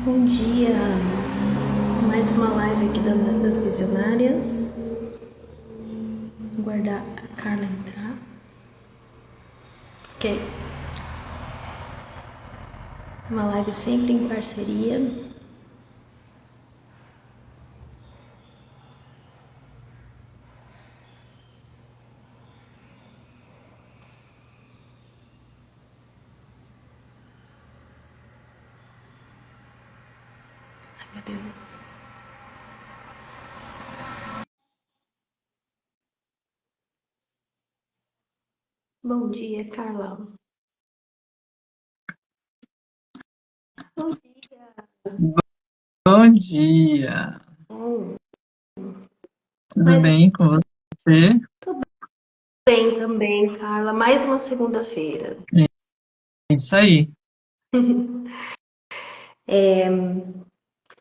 Bom dia! Mais uma live aqui das Visionárias. Vou aguardar a Carla entrar. Ok. Uma live sempre em parceria. Ai, meu Deus. Bom dia, Carla. Bom dia. Bom dia, Bom, tudo mais bem com você? bem também, Carla. Mais uma segunda-feira. É isso aí.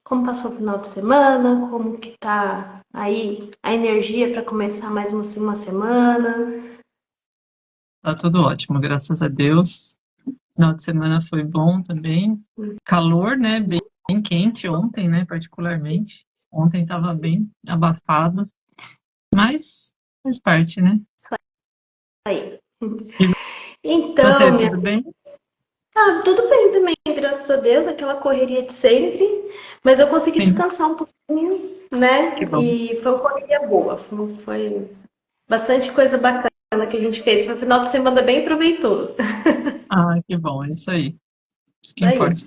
Como passou o final de semana? Como que tá aí a energia para começar mais uma semana? Tá tudo ótimo, graças a Deus. Final de semana foi bom também. Calor, né? Bem quente ontem, né? Particularmente. Ontem estava bem abafado, mas faz parte, né? Isso aí. E Então, você, minha. tudo bem? Ah, tudo bem também, graças a Deus, aquela correria de sempre, mas eu consegui Sim, descansar um pouquinho, que né? bom. E foi uma correria boa, foi bastante coisa bacana que a gente fez, foi um final de semana bem proveitoso. Ah, que bom, é isso aí. Isso que Aí, importa.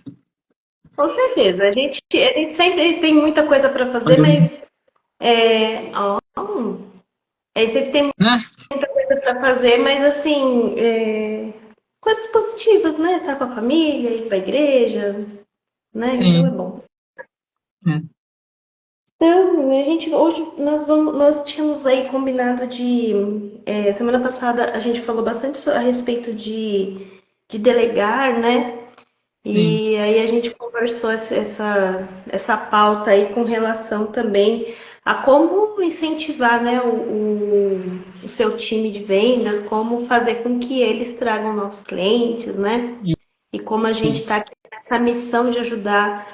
com certeza, a gente sempre tem muita coisa para fazer, mas ó, sempre tem Ah, muita coisa para fazer, mas assim, coisas positivas, né? Estar com a família, ir para a igreja, né? Então é sim, bom. é, Então, a gente hoje nós tínhamos aí combinado semana passada a gente falou bastante a respeito de delegar, né? sim, E aí a gente conversou essa pauta aí com relação também a como incentivar, né, o seu time de vendas, como fazer com que eles tragam novos clientes, né? E como a gente isso, está aqui nessa missão de ajudar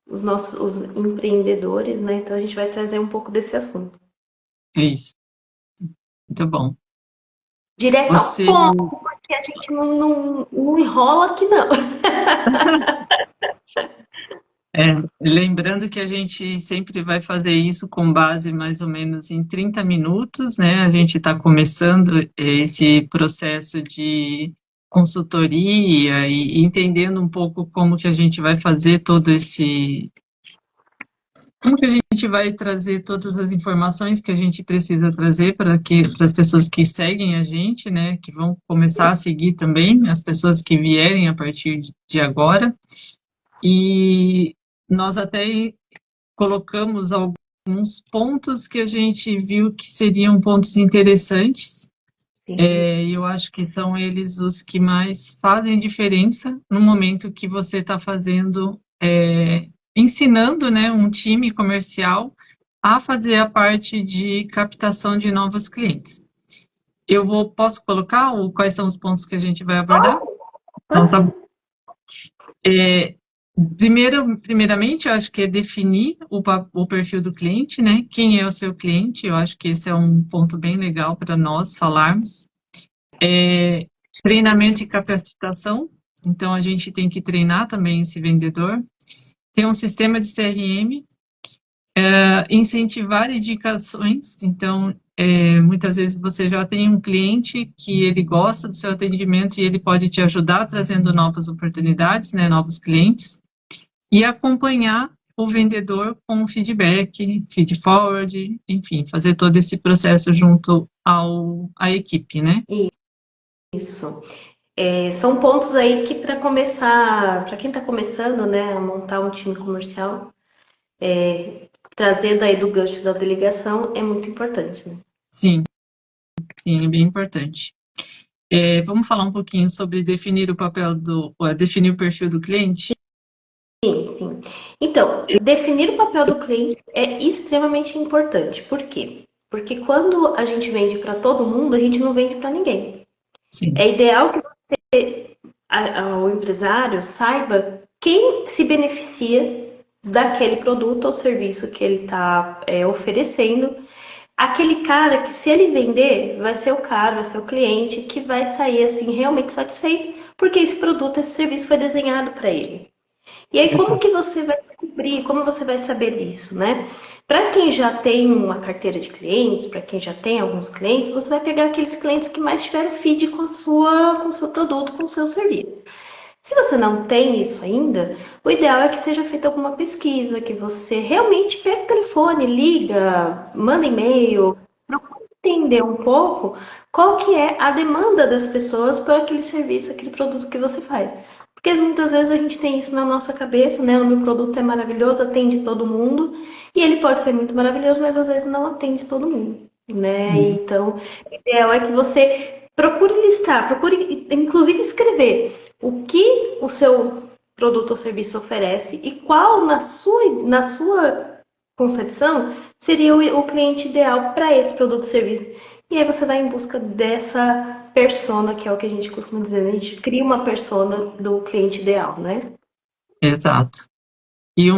os empreendedores, né? Então a gente vai trazer um pouco desse assunto. é isso. Muito bom. Direto ao Você ponto, porque a gente não enrola aqui, não. Lembrando que a gente sempre vai fazer isso com base mais ou menos em 30 minutos, né? A gente está começando esse processo de consultoria e entendendo um pouco como que a gente vai fazer todo esse. Como que a gente vai trazer todas as informações que a gente precisa trazer para as pessoas que seguem a gente, né? Que vão começar a seguir também, as pessoas que vierem a partir de agora. E nós até colocamos alguns pontos que a gente viu que seriam pontos interessantes, Sim, e eu acho que são eles os que mais fazem diferença no momento que você está fazendo, ensinando, né, um time comercial a fazer a parte de captação de novos clientes. Posso colocar quais são os pontos que a gente vai abordar? Então, pode tá bom. ser. É, primeiramente, eu acho que é definir o perfil do cliente, né? Quem é o seu cliente? Eu acho que esse é um ponto bem legal para nós falarmos. Treinamento e capacitação. Então, a gente tem que treinar também esse vendedor. Ter um sistema de CRM, incentivar indicações. Então, muitas vezes você já tem um cliente que ele gosta do seu atendimento e ele pode te ajudar trazendo novas oportunidades, né? Novos clientes. E acompanhar o vendedor com feedback, feed forward, enfim, fazer todo esse processo junto à equipe, né? Isso. São pontos aí que para começar, para quem está começando, né, a montar um time comercial, trazendo aí do gancho da delegação, é muito importante, né? Sim, sim, é bem importante. Vamos falar um pouquinho sobre definir o papel definir o perfil do cliente? Sim, sim. Então, definir o papel do cliente é extremamente importante. Por quê? Porque quando a gente vende para todo mundo, a gente não vende para ninguém. Sim, É ideal que o empresário saiba quem se beneficia, daquele produto ou serviço que ele está oferecendo. Aquele cara que, se ele vender, vai ser o cara, vai ser o cliente que vai sair assim realmente satisfeito, porque esse produto, esse serviço foi desenhado para ele. E aí, como Exato. que você vai descobrir, como você vai saber isso, né? Para quem já tem uma carteira de clientes, para quem já tem alguns clientes, você vai pegar aqueles clientes que mais tiveram feed com o seu produto, com o seu serviço. Se você não tem isso ainda, o ideal é que seja feita alguma pesquisa, que você realmente pegue o telefone, liga, manda e-mail, procure entender um pouco qual que é a demanda das pessoas por aquele serviço, aquele produto que você faz. Porque muitas vezes a gente tem isso na nossa cabeça, né? O meu produto é maravilhoso, atende todo mundo, e ele pode ser muito maravilhoso, mas às vezes não atende todo mundo, né? Isso. Então, o ideal é que você procure listar, procure inclusive escrever o que o seu produto ou serviço oferece e qual, na sua concepção, seria o cliente ideal para esse produto ou serviço. E aí você vai em busca dessa persona, que é o que a gente costuma dizer, né? A gente cria uma persona do cliente ideal, né? Exato. E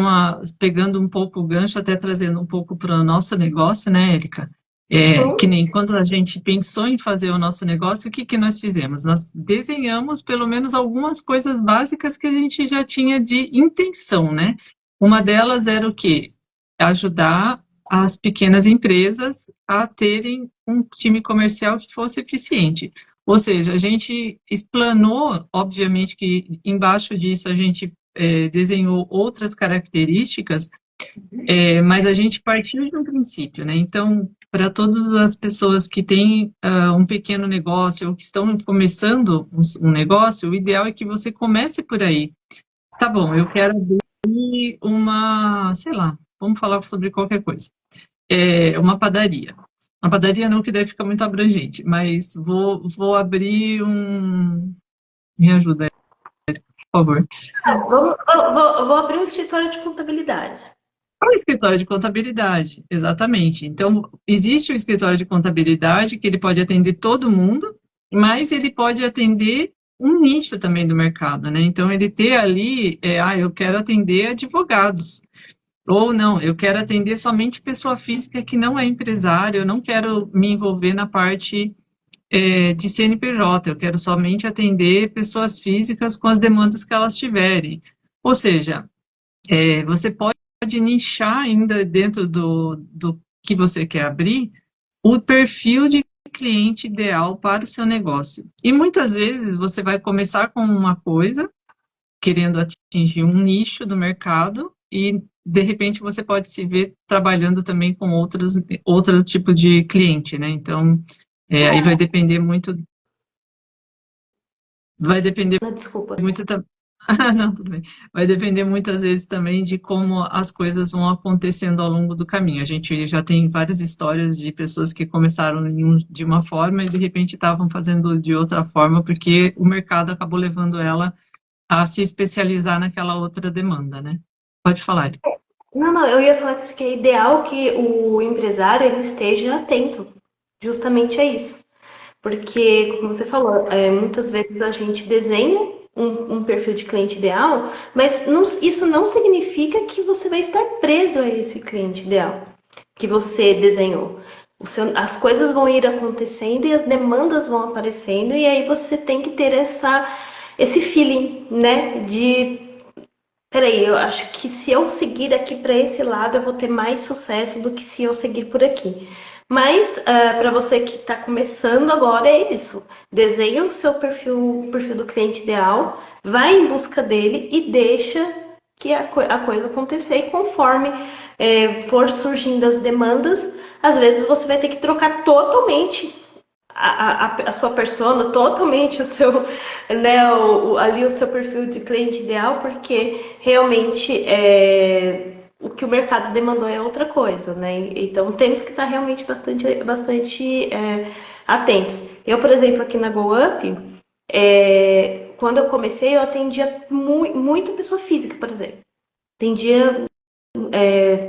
pegando um pouco o gancho, até trazendo um pouco para o nosso negócio, né, Érica? Que Uhum. nem quando a gente pensou em fazer o nosso negócio, o que que nós fizemos? Nós desenhamos pelo menos algumas coisas básicas que a gente já tinha de intenção, né? Uma delas era o quê? Ajudar as pequenas empresas a terem um time comercial que fosse eficiente. Ou seja, a gente explanou, obviamente que embaixo disso a gente desenhou outras características, mas a gente partiu de um princípio, né? Então, para todas as pessoas que têm um pequeno negócio ou que estão começando um negócio, o ideal é que você comece por aí. Tá bom, eu quero abrir sei lá, vamos falar sobre qualquer coisa. Uma padaria. Uma padaria não, que deve ficar muito abrangente, mas vou abrir Me ajuda, por favor. Vou abrir um escritório de contabilidade. É um escritório de contabilidade, exatamente. Então, existe o escritório de contabilidade que ele pode atender todo mundo, mas ele pode atender um nicho também do mercado, né? Então, ele ter ali, eu quero atender advogados. Ou não, eu quero atender somente pessoa física que não é empresário, eu não quero me envolver na parte de CNPJ, eu quero somente atender pessoas físicas com as demandas que elas tiverem. Ou seja, você pode nichar ainda dentro do que você quer abrir o perfil de cliente ideal para o seu negócio. E muitas vezes você vai começar com uma coisa, querendo atingir um nicho do mercado, e de repente você pode se ver trabalhando também com outro tipo de cliente, né? Então, aí vai depender Desculpa. muito. Ah, não, tudo bem. Vai depender muitas vezes também de como as coisas vão acontecendo ao longo do caminho. A gente já tem várias histórias de pessoas que começaram de uma forma e de repente estavam fazendo de outra forma, porque o mercado acabou levando ela a se especializar naquela outra demanda, né? Pode falar. Não, não, eu ia falar que é ideal que o empresário ele esteja atento justamente a isso. Porque, como você falou, muitas vezes a gente desenha um perfil de cliente ideal, mas isso não significa que você vai estar preso a esse cliente ideal que você desenhou. As coisas vão ir acontecendo e as demandas vão aparecendo, e aí você tem que ter esse feeling, né? Peraí, eu acho que se eu seguir aqui para esse lado, eu vou ter mais sucesso do que se eu seguir por aqui. Mas para você que está começando agora é isso. Desenha o seu perfil, o perfil do cliente ideal, vai em busca dele e deixa que a coisa acontecer. E conforme for surgindo as demandas, às vezes você vai ter que trocar totalmente a sua persona, totalmente o seu, né, ali o seu perfil de cliente ideal, porque realmente o que o mercado demandou é outra coisa, né? Então temos que estar realmente bastante atentos. Eu, por exemplo, aqui na GoUp, quando eu comecei, eu atendia muita pessoa física, por exemplo. Atendia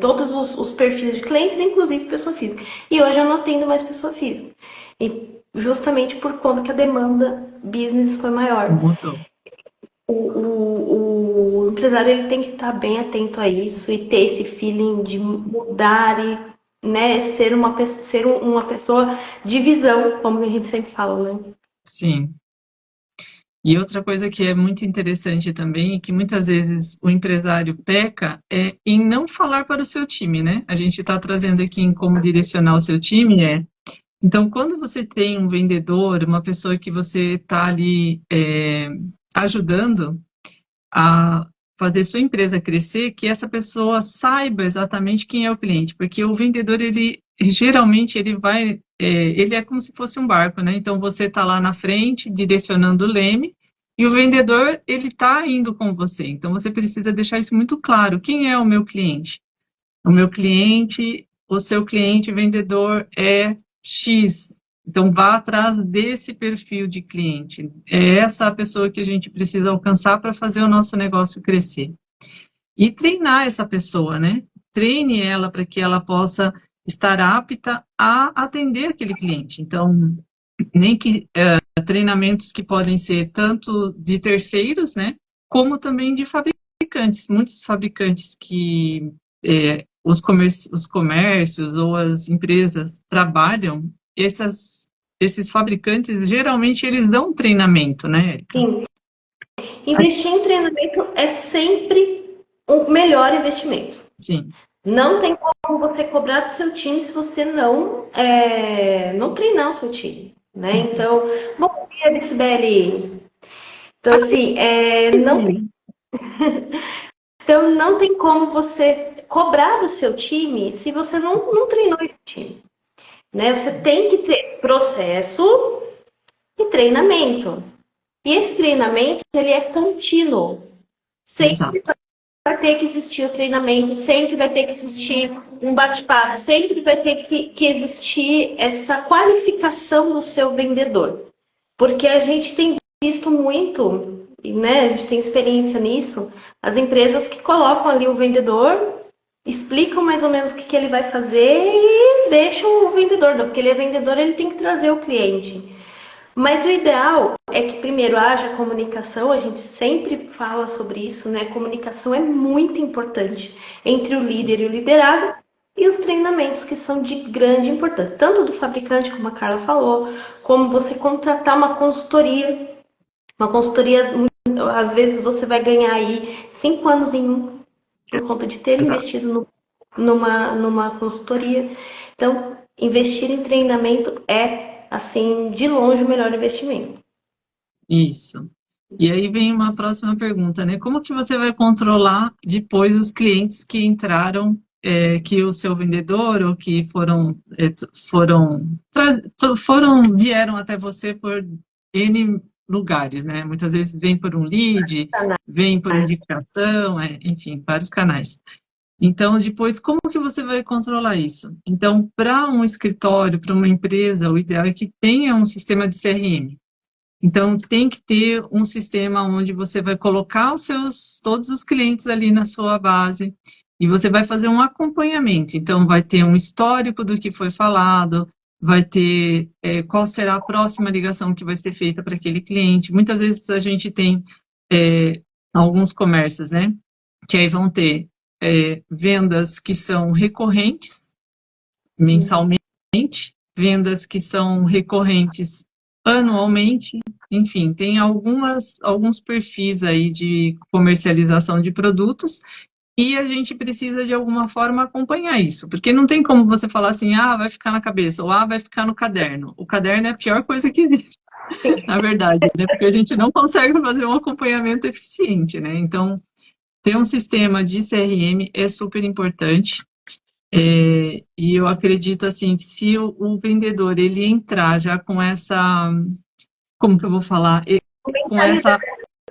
todos os perfis de clientes, inclusive pessoa física. E hoje eu não atendo mais pessoa física. E justamente por conta que a demanda business foi maior. Mudou. O empresário ele tem que estar bem atento a isso e ter esse feeling de mudar e, né, ser uma pessoa de visão, como a gente sempre fala, né? Sim. E outra coisa que é muito interessante também, e que muitas vezes o empresário peca, é em não falar para o seu time, né? A gente está trazendo aqui em como direcionar o seu time, então, quando você tem um vendedor, uma pessoa que você está ali ajudando a fazer sua empresa crescer, que essa pessoa saiba exatamente quem é o cliente, porque o vendedor, ele geralmente ele vai, ele é como se fosse um barco, né? Então você está lá na frente, direcionando o leme, e o vendedor, ele está indo com você. Então você precisa deixar isso muito claro. Quem é o meu cliente? O meu cliente, o seu cliente vendedor é X. Então, vá atrás desse perfil de cliente. É essa a pessoa que a gente precisa alcançar para fazer o nosso negócio crescer. E treinar essa pessoa, né? Treine ela para que ela possa estar apta a atender aquele cliente. Então, nem que treinamentos que podem ser tanto de terceiros, né? Como também de fabricantes. Muitos fabricantes que os comércios ou as empresas trabalham, esses fabricantes, geralmente, eles dão treinamento, né, Érica? Sim. Investir em treinamento é sempre o melhor investimento. Sim. Não tem como você cobrar do seu time se você não treinar o seu time, né? Então, bom dia, Bicibele. Então, assim, não tem como você cobrar do seu time se você não treinou esse time, né? Você tem que ter processo e treinamento. E esse treinamento, ele é contínuo. Sempre Exato. vai ter que existir o treinamento, sempre vai ter que existir um bate-papo, sempre vai ter que existir essa qualificação do seu vendedor. Porque a gente tem visto muito, né? A gente tem experiência nisso, as empresas que colocam ali o vendedor, explicam mais ou menos o que ele vai fazer e deixam o vendedor, não, porque ele é vendedor, ele tem que trazer o cliente. Mas o ideal é que primeiro haja comunicação, a gente sempre fala sobre isso, né? Comunicação é muito importante entre o líder e o liderado e os treinamentos que são de grande importância, tanto do fabricante, como a Carla falou, como você contratar uma consultoria. Uma consultoria, às vezes você vai ganhar aí 5 anos em um, por conta de ter Exato. investido numa consultoria. Então, investir em treinamento é, assim, de longe o melhor investimento. Isso. E aí vem uma próxima pergunta, né? Como que você vai controlar depois os clientes que entraram, que o seu vendedor ou que vieram até você por N lugares, né? Muitas vezes vem por um lead, vem por indicação, enfim, vários canais. Então, depois, como que você vai controlar isso? Então, para um escritório, para uma empresa, o ideal é que tenha um sistema de CRM. Então, tem que ter um sistema onde você vai colocar todos os clientes ali na sua base e você vai fazer um acompanhamento. Então, vai ter um histórico do que foi falado, vai ter qual será a próxima ligação que vai ser feita para aquele cliente. Muitas vezes a gente tem alguns comércios, né? Que aí vão ter vendas que são recorrentes mensalmente, vendas que são recorrentes anualmente, enfim, tem alguns perfis aí de comercialização de produtos e a gente precisa de alguma forma acompanhar isso, porque não tem como você falar assim, vai ficar na cabeça, ou vai ficar no caderno. O caderno é a pior coisa que existe, na verdade, né? Porque a gente não consegue fazer um acompanhamento eficiente, né? Então, ter um sistema de CRM é super importante. E eu acredito assim que se o vendedor ele entrar já com essa, como que eu vou falar, com essa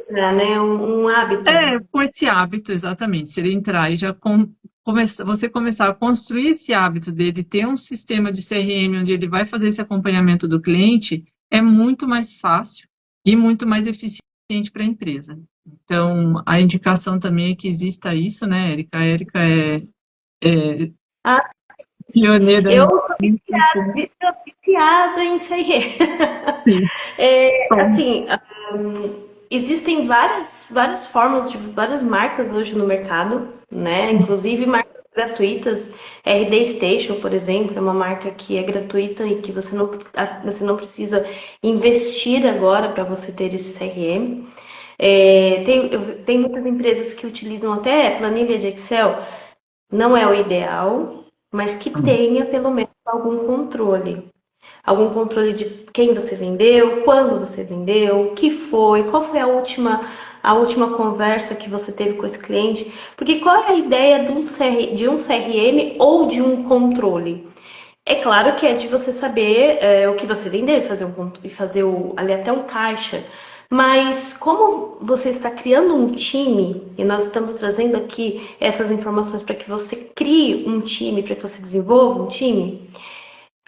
Né? Um hábito. com esse hábito exatamente, se ele entrar e já você começar a construir esse hábito dele ter um sistema de CRM onde ele vai fazer esse acompanhamento do cliente, é muito mais fácil e muito mais eficiente para a empresa. Então, a indicação também é que exista isso, né, Érica? A Érica é Ah, pioneira eu nisso. sou viciada em CRM. Sim, somos. Assim, existem várias formas de várias marcas hoje no mercado, né? Inclusive marcas gratuitas. RD Station, por exemplo, é uma marca que é gratuita e que você não precisa investir agora para você ter esse CRM. Tem muitas empresas que utilizam até planilha de Excel, não é o ideal, mas que tenha pelo menos algum controle de quem você vendeu, quando você vendeu, o que foi, qual foi a última conversa que você teve com esse cliente. Porque qual é a ideia de um CRM ou de um controle? É claro que é de você saber o que você vender, fazer ali até um caixa. Mas como você está criando um time, e nós estamos trazendo aqui essas informações para que você crie um time, para que você desenvolva um time,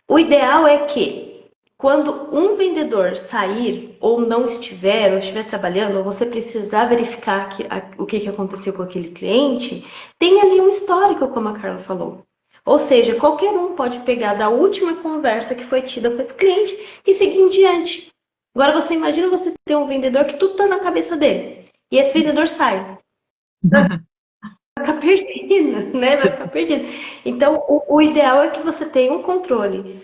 o ideal é que, quando um vendedor sair ou não estiver, ou estiver trabalhando, ou você precisar verificar o que aconteceu com aquele cliente, tem ali um histórico, como a Carla falou. Ou seja, qualquer um pode pegar da última conversa que foi tida com esse cliente e seguir em diante. Agora você imagina você ter um vendedor que tudo está na cabeça dele. E esse vendedor sai. Vai ficar perdido, né? Vai ficar perdido. Então, o ideal é que você tenha um controle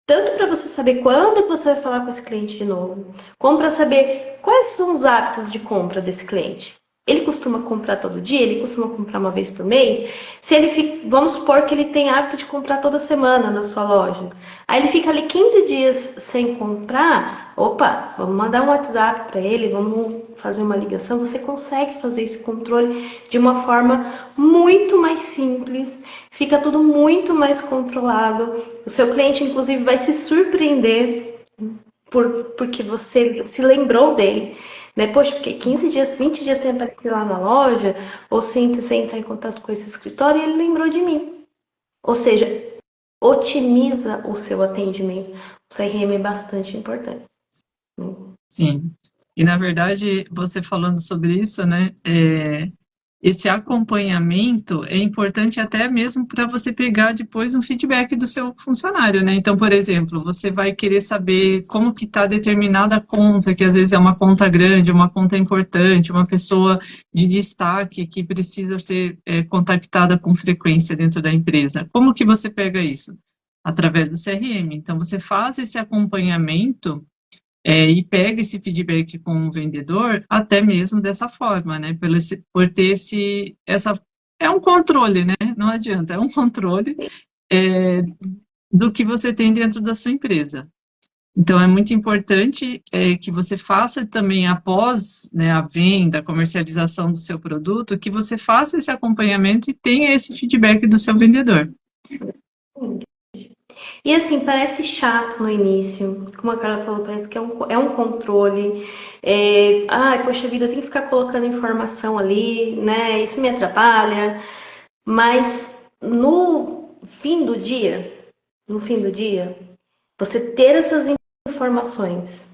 tanto para você saber quando que você vai falar com esse cliente de novo, como para saber quais são os hábitos de compra desse cliente. Ele costuma comprar todo dia? Ele costuma comprar uma vez por mês? Se ele fica, vamos supor que ele tem hábito de comprar toda semana na sua loja. Aí ele fica ali 15 dias sem comprar. Opa, vamos mandar um WhatsApp para ele, vamos fazer uma ligação. Você consegue fazer esse controle de uma forma muito mais simples. Fica tudo muito mais controlado. O seu cliente, inclusive, vai se surpreender porque você se lembrou dele. Né? Poxa, fiquei 15 dias, 20 dias sem aparecer lá na loja, ou sem entrar em contato com esse escritório, e ele lembrou de mim. Ou seja, otimiza o seu atendimento. O CRM é bastante importante. Sim. E na verdade, você falando sobre isso, né? Esse acompanhamento é importante até mesmo para você pegar depois um feedback do seu funcionário, né? Então, por exemplo, você vai querer saber como que está determinada a conta, que às vezes é uma conta grande, uma conta importante, uma pessoa de destaque que precisa ser contactada com frequência dentro da empresa. Como que você pega isso? Através do CRM. Então, você faz esse acompanhamento e pega esse feedback com o vendedor até mesmo dessa forma, né? Por ter essa... É um controle, né? Não adianta, é um controle do que você tem dentro da sua empresa. Então, é muito importante que você faça também, após, né, a venda, a comercialização do seu produto, que você faça esse acompanhamento e tenha esse feedback do seu vendedor. E assim, parece chato no início, como a Carla falou, parece que é um controle. Ai, poxa vida, eu tenho que ficar colocando informação ali, né? Isso me atrapalha. Mas no fim do dia, você ter essas informações,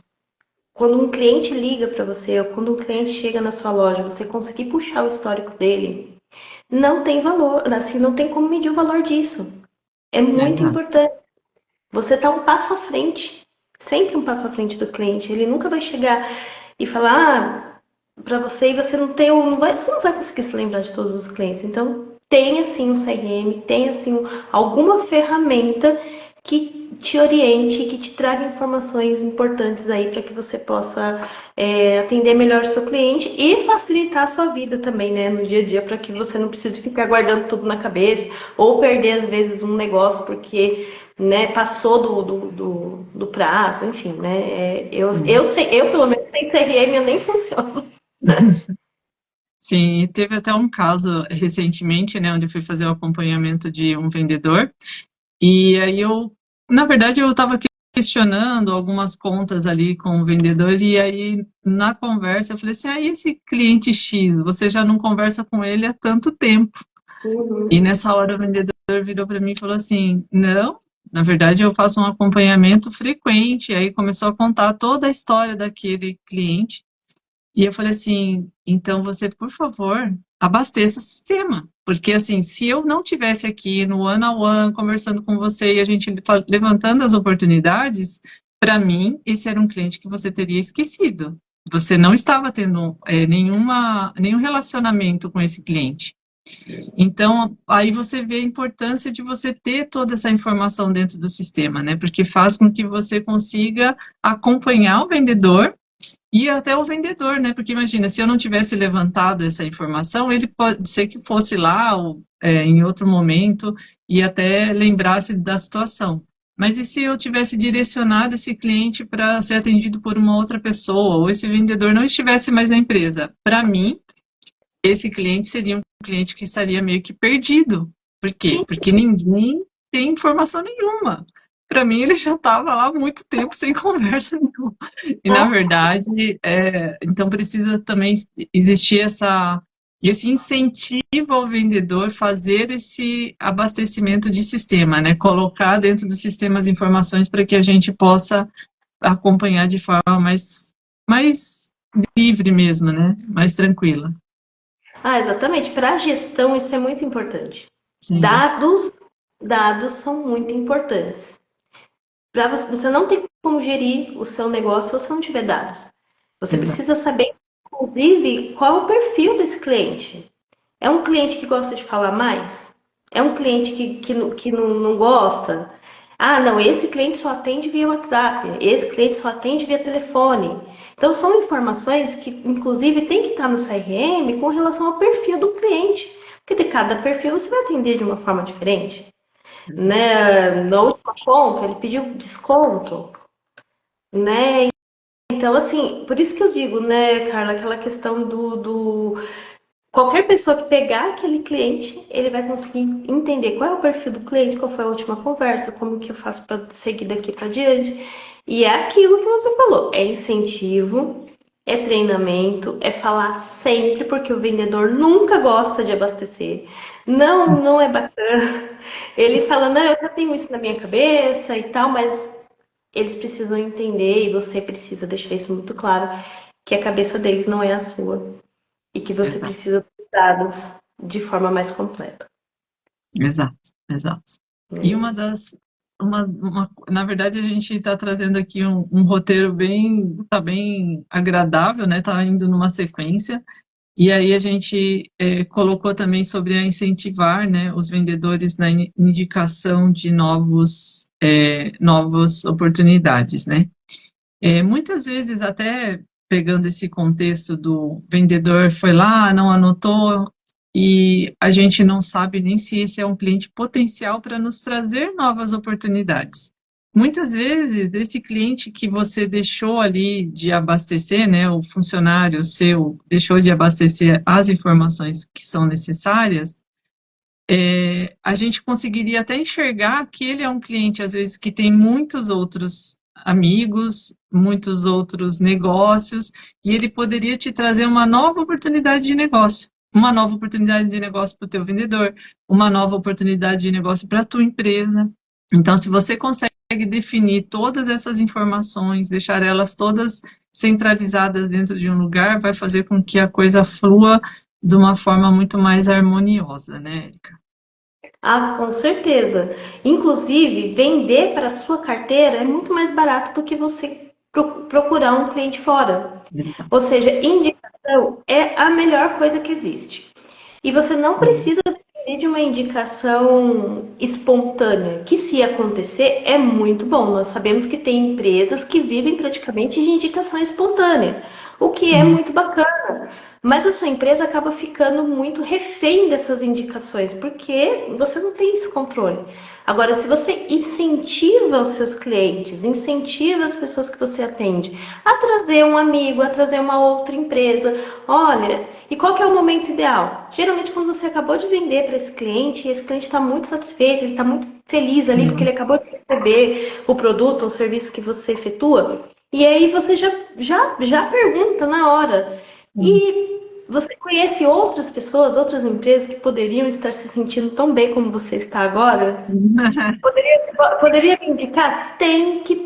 quando um cliente liga para você, ou quando um cliente chega na sua loja, você conseguir puxar o histórico dele, não tem valor, assim, não tem como medir o valor disso. É muito Exato. importante. Você está um passo à frente, sempre um passo à frente do cliente. Ele nunca vai chegar e falar para você e você você não vai conseguir se lembrar de todos os clientes. Então, tenha sim um CRM, tenha sim alguma ferramenta que te oriente, que te traga informações importantes aí para que você possa atender melhor o seu cliente e facilitar a sua vida também, né, no dia a dia, para que você não precise ficar guardando tudo na cabeça ou perder às vezes um negócio porque, né, passou do prazo, enfim, né? Eu pelo menos sem CRM eu nem funciono. Sim, e teve até um caso recentemente, né, onde eu fui fazer o acompanhamento de um vendedor, e aí na verdade, eu estava questionando algumas contas ali com o vendedor, e aí na conversa eu falei assim, e esse cliente X, você já não conversa com ele há tanto tempo. Uhum. E nessa hora o vendedor virou para mim e falou assim, não, na verdade eu faço um acompanhamento frequente, e aí começou a contar toda a história daquele cliente, e eu falei assim, então você, por favor, abasteça o sistema. Porque, assim, se eu não tivesse aqui no one-on-one conversando com você e a gente levantando as oportunidades, para mim, esse era um cliente que você teria esquecido. você não estava tendo nenhum relacionamento com esse cliente. Então, aí você vê a importância de você ter toda essa informação dentro do sistema, né? Porque faz com que você consiga acompanhar o vendedor e até o vendedor, né? Porque imagina, se eu não tivesse levantado essa informação, ele pode ser que fosse lá ou, em outro momento e até lembrasse da situação. Mas e se eu tivesse direcionado esse cliente para ser atendido por uma outra pessoa, ou esse vendedor não estivesse mais na empresa? Para mim, esse cliente seria um cliente que estaria meio que perdido. Por quê? Porque ninguém tem informação nenhuma. Para mim, ele já estava lá há muito tempo sem conversa nenhuma. E, na verdade, então precisa também existir esse incentivo ao vendedor fazer esse abastecimento de sistema, né? Colocar dentro do sistema as informações para que a gente possa acompanhar de forma mais livre mesmo, né? Mais tranquila. Ah, exatamente. Para a gestão, isso é muito importante. Sim, Dados são muito importantes. Você não tem como gerir o seu negócio se você não tiver dados. Você exato. precisa saber, inclusive, qual é o perfil desse cliente. É um cliente que gosta de falar mais? É um cliente que não gosta? Ah, não, esse cliente só atende via WhatsApp, esse cliente só atende via telefone. Então, são informações que, inclusive, tem que estar no CRM com relação ao perfil do cliente. Porque de cada perfil você vai atender de uma forma diferente. Né? Na última compra, ele pediu desconto, né? Então, assim, por isso que eu digo, né, Carla, aquela questão do qualquer pessoa que pegar aquele cliente, ele vai conseguir entender qual é o perfil do cliente, qual foi a última conversa, como que eu faço para seguir daqui para diante. E é aquilo que você falou, é incentivo, é treinamento, é falar sempre, porque o vendedor nunca gosta de abastecer. Não, não é bacana. Ele fala, não, eu já tenho isso na minha cabeça e tal, mas eles precisam entender e você precisa deixar isso muito claro, que a cabeça deles não é a sua e que você Exato, precisa dos dados de forma mais completa. exato, exato. E na verdade, a gente está trazendo aqui um roteiro tá bem agradável, né? Tá indo numa sequência. E aí a gente colocou também sobre a incentivar, né, os vendedores na indicação de novas oportunidades, né? Muitas vezes, até pegando esse contexto do vendedor foi lá, não anotou, e a gente não sabe nem se esse é um cliente potencial para nos trazer novas oportunidades. Muitas vezes, esse cliente que você deixou ali de abastecer, né, o funcionário seu deixou de abastecer as informações que são necessárias, a gente conseguiria até enxergar que ele é um cliente, às vezes, que tem muitos outros amigos, muitos outros negócios, e ele poderia te trazer uma nova oportunidade de negócio. Uma nova oportunidade de negócio para o teu vendedor, uma nova oportunidade de negócio para a tua empresa. Então, se você consegue definir todas essas informações, deixar elas todas centralizadas dentro de um lugar, vai fazer com que a coisa flua de uma forma muito mais harmoniosa, né, Erika? Ah, com certeza. Inclusive, vender para a sua carteira é muito mais barato do que você procurar um cliente fora. Ou seja, indicação é a melhor coisa que existe. E você não precisa depender de uma indicação espontânea, que se acontecer é muito bom. Nós sabemos que tem empresas que vivem praticamente de indicação espontânea, o que é Sim, muito bacana. Mas a sua empresa acaba ficando muito refém dessas indicações, porque você não tem esse controle. Agora, se você incentiva os seus clientes, incentiva as pessoas que você atende a trazer um amigo, a trazer uma outra empresa, olha, e qual que é o momento ideal? Geralmente quando você acabou de vender para esse cliente, e esse cliente está muito satisfeito, ele está muito feliz ali porque sim, ele acabou de receber o produto ou o serviço que você efetua, e aí você já pergunta na hora. sim. E você conhece outras pessoas, outras empresas que poderiam estar se sentindo tão bem como você está agora? Poderia me indicar? Tem que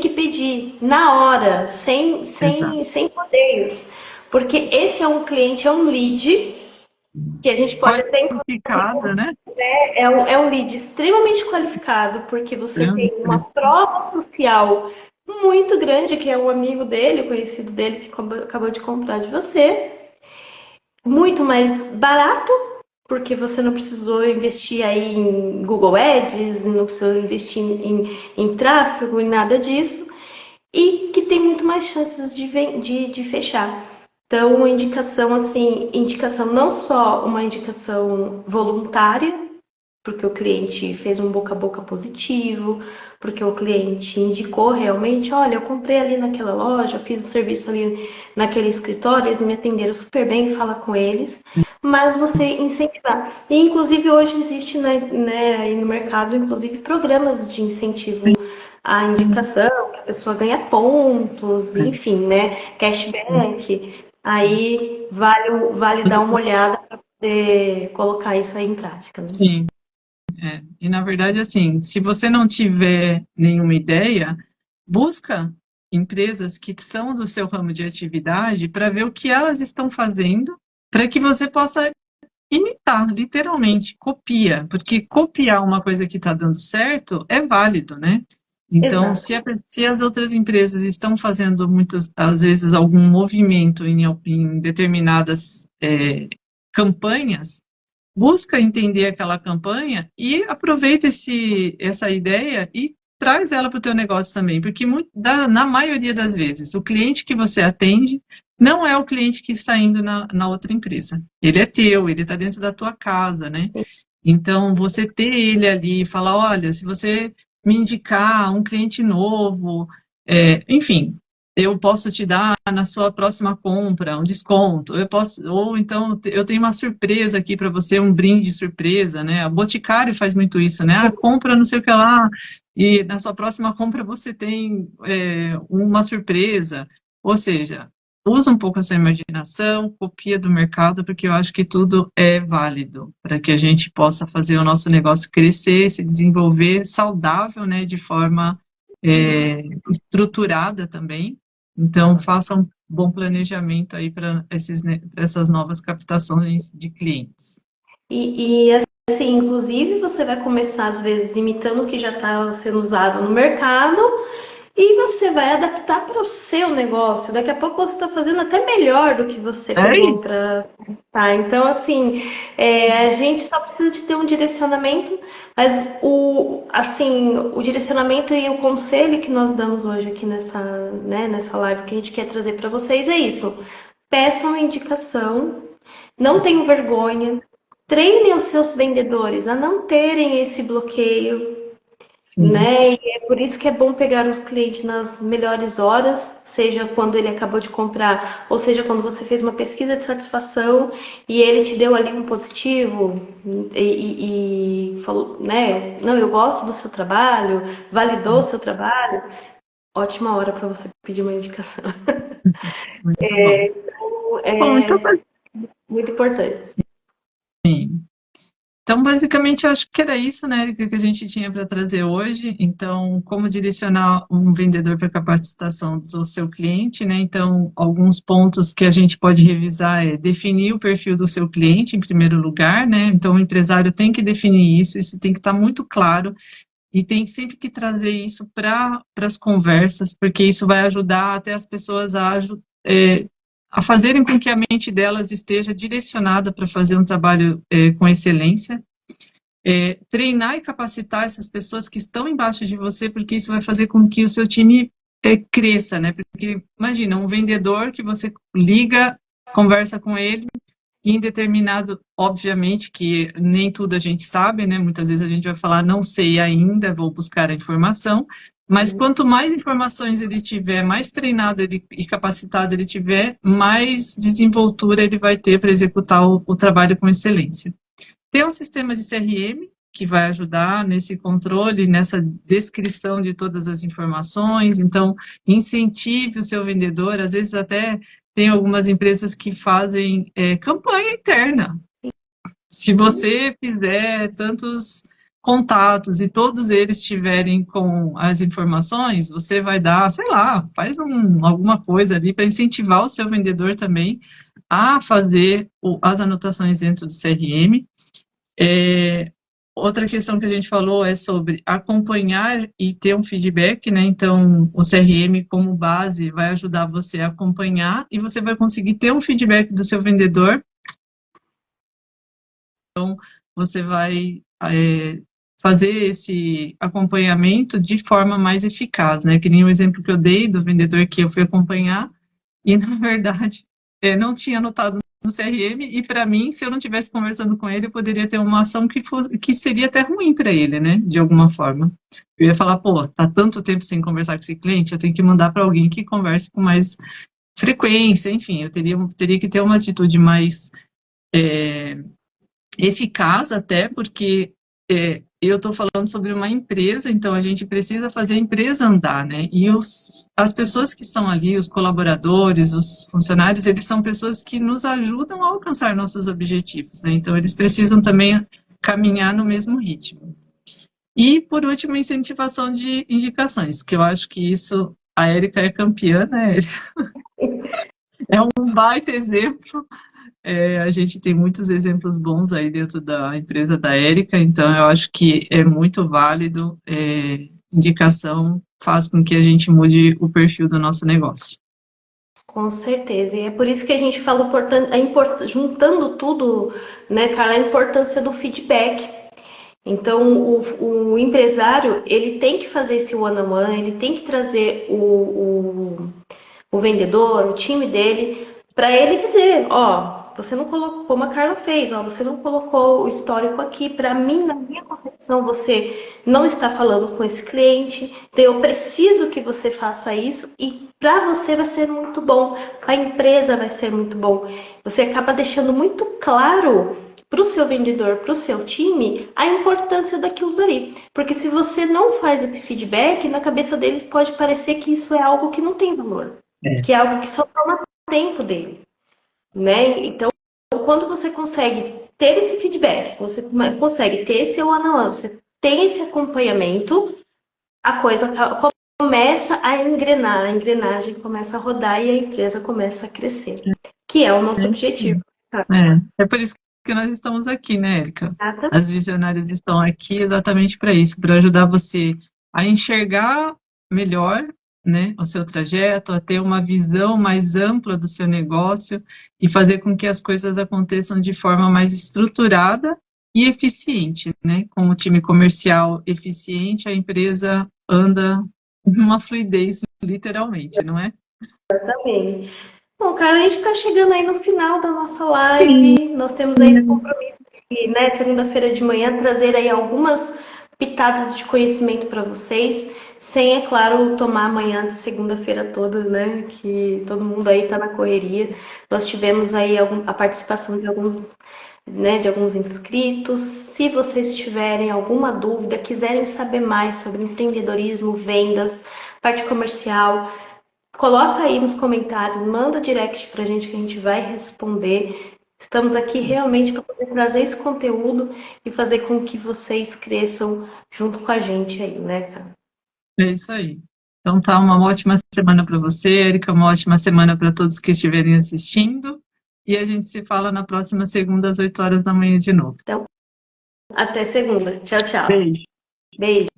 pedir na hora, Exato. sem rodeios. Porque esse é um cliente, é um lead que a gente pode até Qualificado, né? é um lead extremamente qualificado, porque você tem uma Extremamente. prova social muito grande, que é um amigo dele, conhecido dele, que acabou de comprar de você. Muito mais barato, porque você não precisou investir aí em Google Ads, não precisou investir em tráfego e nada disso. E que tem muito mais chances de fechar. Então, uma indicação assim, indicação não só uma indicação voluntária, porque o cliente fez um boca a boca positivo, porque o cliente indicou realmente, olha, eu comprei ali naquela loja, fiz o serviço ali naquele escritório, eles me atenderam super bem, fala com eles, mas você incentivar. E, inclusive, hoje existe né, aí no mercado, inclusive, programas de incentivo à indicação, que a pessoa ganha pontos, enfim, né, cashback. Aí vale dar uma olhada para poder colocar isso aí em prática, né? Sim. E na verdade, assim, se você não tiver nenhuma ideia, busca empresas que são do seu ramo de atividade para ver o que elas estão fazendo, para que você possa imitar, literalmente, copia, porque copiar uma coisa que está dando certo é válido, né? Então, Exato. se as outras empresas estão fazendo muitas, às vezes, algum movimento em determinadas campanhas, busca entender aquela campanha e aproveita essa ideia e traz ela para o teu negócio também, porque na maioria das vezes o cliente que você atende não é o cliente que está indo na outra empresa. Ele é teu, ele está dentro da tua casa, né? Então, você ter ele ali e falar, olha, se você me indicar um cliente novo, enfim, eu posso te dar na sua próxima compra um desconto, eu posso, ou então eu tenho uma surpresa aqui para você, um brinde surpresa, né? O Boticário faz muito isso, né? Ah, compra não sei o que lá, e na sua próxima compra você tem uma surpresa. Ou seja, usa um pouco a sua imaginação, copia do mercado, porque eu acho que tudo é válido para que a gente possa fazer o nosso negócio crescer, se desenvolver saudável, né? De forma estruturada também. Então, faça um bom planejamento aí para essas novas captações de clientes. E assim, inclusive, você vai começar às vezes imitando o que já está sendo usado no mercado e você vai adaptar para o seu negócio. Daqui a pouco você está fazendo até melhor do que você É pegou isso. para. Tá, então, assim, a gente só precisa de ter um direcionamento, mas o direcionamento e o conselho que nós damos hoje aqui nessa live que a gente quer trazer para vocês é isso. Peçam indicação, não tenham vergonha, treinem os seus vendedores a não terem esse bloqueio, Sim. né? E é por isso que é bom pegar o cliente nas melhores horas, seja quando ele acabou de comprar, ou seja quando você fez uma pesquisa de satisfação e ele te deu ali um positivo e falou, né? Não, eu gosto do seu trabalho, validou o seu trabalho. Ótima hora para você pedir uma indicação. Muito bom. Bom, então, É muito importante. assim, então, basicamente, eu acho que era isso, né, Erika, que a gente tinha para trazer hoje. Então, como direcionar um vendedor para a capacitação do seu cliente, né? Então, alguns pontos que a gente pode revisar é definir o perfil do seu cliente, em primeiro lugar, né? Então, o empresário tem que definir isso tem que estar muito claro e tem sempre que trazer isso para as conversas, porque isso vai ajudar até as pessoas a fazerem com que a mente delas esteja direcionada para fazer um trabalho com excelência. Treinar e capacitar essas pessoas que estão embaixo de você, porque isso vai fazer com que o seu time cresça, né? Porque imagina, um vendedor que você liga, conversa com ele, e em determinado, obviamente, que nem tudo a gente sabe, né? Muitas vezes a gente vai falar, não sei ainda, vou buscar a informação, mas quanto mais informações ele tiver, mais treinado e capacitado ele tiver, mais desenvoltura ele vai ter para executar o trabalho com excelência. Tem um sistema de CRM que vai ajudar nesse controle, nessa descrição de todas as informações. Então, incentive o seu vendedor. Às vezes até tem algumas empresas que fazem campanha interna. Se você fizer tantos contatos e todos eles estiverem com as informações, você vai dar, sei lá, faz alguma coisa ali para incentivar o seu vendedor também a fazer as anotações dentro do CRM. Outra questão que a gente falou é sobre acompanhar e ter um feedback, né? Então, o CRM como base vai ajudar você a acompanhar e você vai conseguir ter um feedback do seu vendedor. Então, você vai fazer esse acompanhamento de forma mais eficaz, né? Que nem o exemplo que eu dei do vendedor que eu fui acompanhar e, na verdade, não tinha anotado no CRM, e para mim, se eu não estivesse conversando com ele, eu poderia ter uma ação que seria até ruim para ele, né? De alguma forma. Eu ia falar, pô, tá tanto tempo sem conversar com esse cliente, eu tenho que mandar para alguém que converse com mais frequência, enfim, eu teria que ter uma atitude mais eficaz até, porque eu estou falando sobre uma empresa, então a gente precisa fazer a empresa andar, né? E as pessoas que estão ali, os colaboradores, os funcionários, eles são pessoas que nos ajudam a alcançar nossos objetivos, né? Então eles precisam também caminhar no mesmo ritmo. E, por último, incentivação de indicações, que eu acho que isso, a Érica é campeã, né? É um baita exemplo. A gente tem muitos exemplos bons aí dentro da empresa da Érica, então eu acho que é muito válido. Indicação faz com que a gente mude o perfil do nosso negócio. Com certeza, e é por isso que a gente fala, juntando tudo, né, cara, a importância do feedback. Então, o empresário, ele tem que fazer esse one-on-one, ele tem que trazer o vendedor, o time dele, para ele dizer, ó, você não colocou, como a Carla fez, ó, você não colocou o histórico aqui, para mim, na minha concepção, você não está falando com esse cliente, então eu preciso que você faça isso, e para você vai ser muito bom, para a empresa vai ser muito bom. Você acaba deixando muito claro para o seu vendedor, para o seu time, a importância daquilo dali. Porque se você não faz esse feedback, na cabeça deles pode parecer que isso é algo que não tem valor, que é algo que só toma tempo dele, né? Então, quando você consegue ter esse feedback, você consegue ter esse one-on-one, você tem esse acompanhamento, a coisa começa a engrenar, a engrenagem começa a rodar e a empresa começa a crescer, que é o nosso objetivo. Tá? É por isso que nós estamos aqui, né, Érica? Tá? As visionárias estão aqui exatamente para isso, para ajudar você a enxergar melhor, né, o seu trajeto, a ter uma visão mais ampla do seu negócio e fazer com que as coisas aconteçam de forma mais estruturada e eficiente, né? Com o time comercial eficiente, a empresa anda numa fluidez, literalmente, não é? Exatamente. Bom, cara, a gente está chegando aí no final da nossa Sim. live. Nós temos aí esse compromisso de, né, segunda-feira de manhã, trazer aí algumas pitadas de conhecimento para vocês, sem, é claro, tomar amanhã de segunda-feira toda, né? Que todo mundo aí está na correria. Nós tivemos aí a participação de alguns, né, de alguns inscritos. Se vocês tiverem alguma dúvida, quiserem saber mais sobre empreendedorismo, vendas, parte comercial, coloca aí nos comentários, manda direct pra gente que a gente vai responder. Estamos aqui realmente para poder trazer esse conteúdo e fazer com que vocês cresçam junto com a gente aí, né, cara? É isso aí. Então tá, uma ótima semana para você, Érica, uma ótima semana para todos que estiverem assistindo. E a gente se fala na próxima segunda, às 8 horas da manhã de novo. Então, até segunda. Tchau, tchau. Beijo. Beijo.